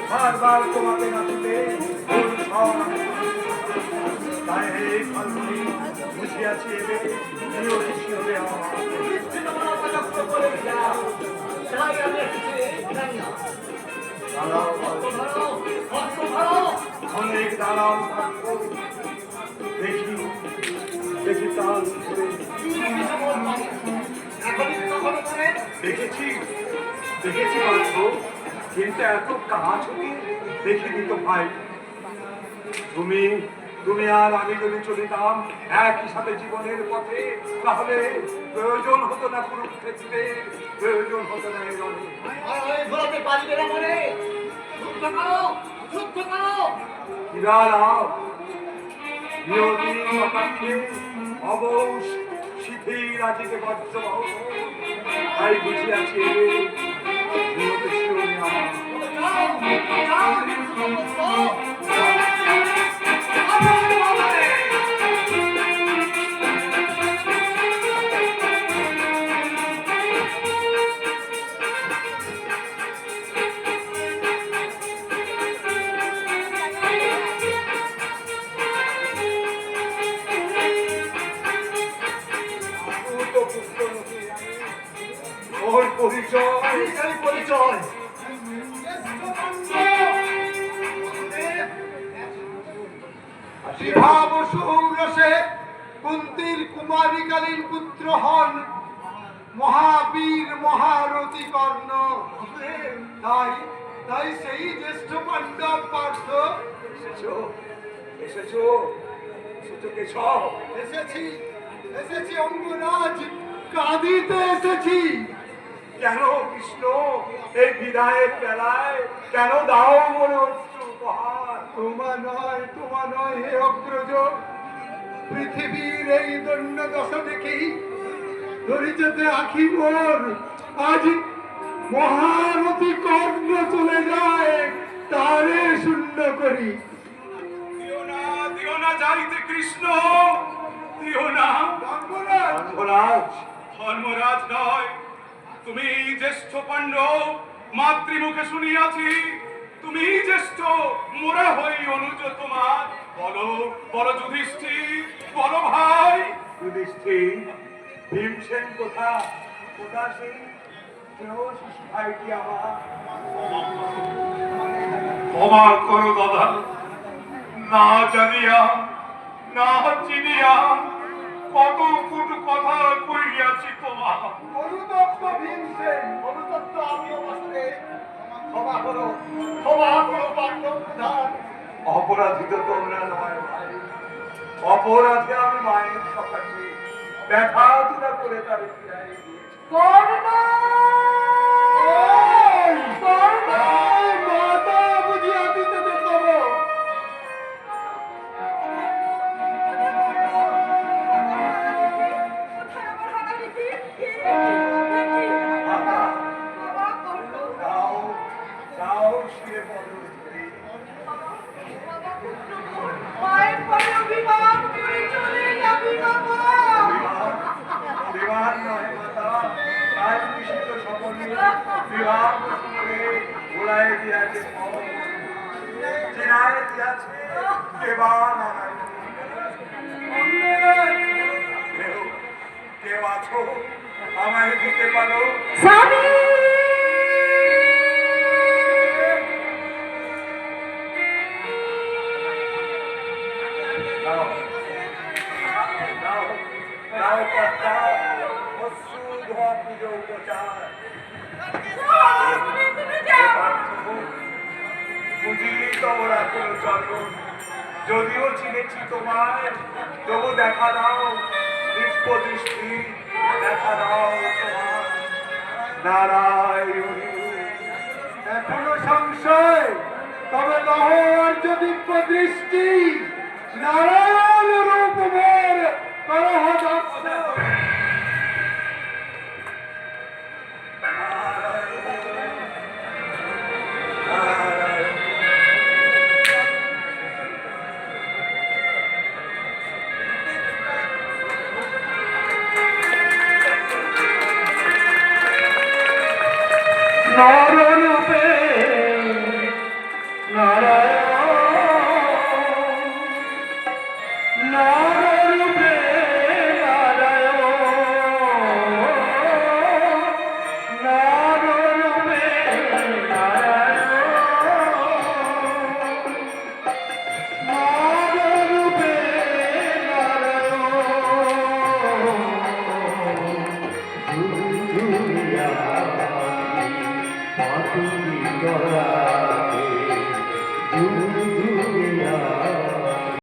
বারবার তোমাকে নাচিতে বুঝিয়াছি এবে অনেক দালাল থাকবো দেখি দেখি তাল দেখেছি দেখেছি মাত্র, কিন্তু এত কাজ হতে দেখিনি তো ভাই। তুমি তুমি আর আমি যদি চলিতাম একই সাথে জীবনের পথে, তাহলে প্রয়োজন হতো না কুরুক্ষেত্রে, প্রয়োজন হতো না এই রণে। অবশ শিথির আজিকে বজ্রবাহ, তাই বুঝিয়াছি পরিচয় কুন্তির কুমারীকালীন পুত্র হন মহাবীর মহারথী কর্ণ। তাই তাই সেই জ্যেষ্ঠ পাণ্ডব পার্থ। এসেছো এসেছো এসেছি এসেছি অঙ্গরাজ, কাঁদিতে এসেছি। কেন কৃষ্ণ এই বিদায়ের বেলায় কেন দাও মনে অশ্রু উপহার? তোমার নয় হে অগ্রজ, পৃথিবীর এই দৈন্য দশা দেখেই ধরিচতে আখি মোর। আজ মহারথী কর্ণ চলে যায়, তারে শূন্য করি। দিও না যাইতে কৃষ্ণ, দিও না। ধর্মরাজ নয়, তুমি জ্যেষ্ঠ পাণ্ডব, মাতৃমুখে শুনিয়াছি তুমি জ্যেষ্ঠ, মোরা হই অনুজ তোমার। বলো বলো যুধিষ্ঠির, বলো ভাই। যুধিষ্ঠির, ভীমসেন কোথা সেই ভাইটি আমার? ক্ষমা করো দাদা, না জানিয়া না চিনিয়া কত কটু কথা কইয়াছি তোমার। অনুতপ্ত ভীমসেন, অনুতপ্ত আমিও বসে। ক্ষমা করো পাণ্ডব প্রধান। অপরাধী তো তোমরা নয় ভাই, অপরাধী আমি মায়ের সকাশে ব্যথা তুলা করে তারে ফিরাই দিয়েছি। মাতা বুঝিয়া দিতে দেখাবো। কেউ আছো আমায় দিতে পারো? যদিও চিনেছি তোমায়, তবু দেখা দাও দৃষ্টি, দেখা দাও তোমার নারায়ণ। এখনো সংশয়, তবে লহর যদি দৃষ্টি, নারায়ণ রূপ মোর করহ দর্শন। No. নররূপে নারায়ণ নররূপে নারায়ণ নররূপে নারায়ণ নররূপে নারায়ণ